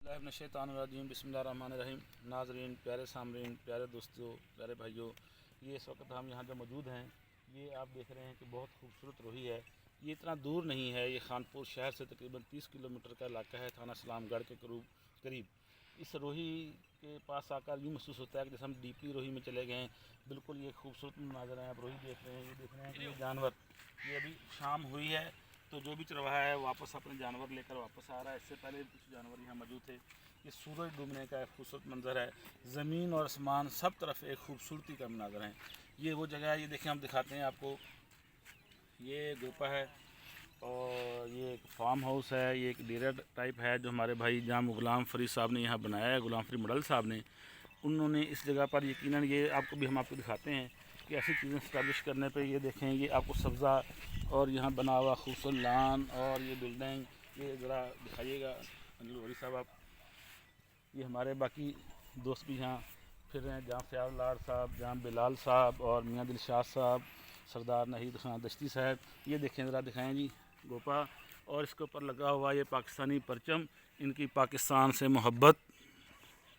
बिस्मिल्लाहिर्रहमानिर्रहीम बिस्मिल्लाहिर्रहमानिर्रहीम। नाज़रीन, प्यारे सामरीन, प्यारे दोस्तों, प्यारे भाइयों, ये इस वक्त हम यहाँ जो मौजूद हैं, ये आप देख रहे हैं कि बहुत खूबसूरत रोही है। ये इतना दूर नहीं है, ये खानपुर शहर से तकरीबन 30 किलोमीटर का इलाका है, थाना सलामगढ़ के करीब। इस रोही के पास आकर यूँ महसूस होता है कि जैसे हम डीपली रोही में चले गए हैं। बिल्कुल ये खूबसूरत मंजर है। आप रोही देख रहे हैं, ये देख रहे हैं कि ये जानवर, ये अभी शाम हुई है तो जो भी चरवाहा है वापस अपने जानवर लेकर वापस आ रहा है। इससे पहले भी कुछ जानवर यहाँ मौजूद थे। ये सूरज डूबने का एक खूबसूरत मंजर है। ज़मीन और आसमान सब तरफ एक खूबसूरती का मंजर है। ये वो जगह है, ये देखें, हम दिखाते हैं आपको। ये गोपा है और ये एक फार्म हाउस है, ये एक डेरा टाइप है जो हमारे भाई जाम गुलाम फरीद साहब ने यहाँ बनाया है, गुलाम फरीद मडल साहब ने। उन्होंने इस जगह पर यकीनन, ये हम आपको दिखाते हैं कि ऐसी चीज़ें इस्टेब्लिश करने पे, ये देखें, ये आपको सब्ज़ा और यहाँ बना हुआ खूबसूरत लान और ये बिल्डिंग, ये ज़रा दिखाइएगा अनिल वरी साहब आप। ये हमारे बाकी दोस्त भी यहाँ फिर रहे हैं, जाम फ़याज़ लाड साहब, जाम बिलाल साहब और मियाँ दिलशाद साहब, सरदार नहीद खान दश्ती साहब। ये देखें, ज़रा दिखाएँ जी गोपा, और इसके ऊपर लगा हुआ ये पाकिस्तानी परचम। इनकी पाकिस्तान से मोहब्बत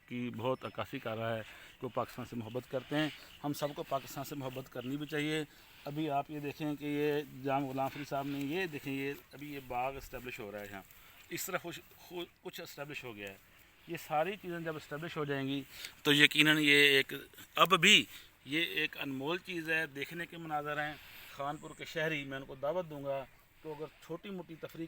की बहुत अक्कासी कर रहा है कि वो पाकिस्तान से मोहब्बत करते हैं। हम सबको पाकिस्तान से मोहब्बत करनी भी चाहिए। अभी आप ये देखें कि ये जाम गुलाम फरीद साहब ने, ये देखें, ये अभी ये बाग इस्टेब्लिश हो रहा है यहाँ, इस तरह कुछ इस्टेब्लिश हो गया है। ये सारी चीज़ें जब इस्टेब्लिश हो जाएंगी तो यकीनन ये एक, अब भी ये एक अनमोल चीज़ है। देखने के मनाज़र हैं। खानपुर के शहरी, मैं उनको दावत दूँगा तो अगर छोटी मोटी तफरीक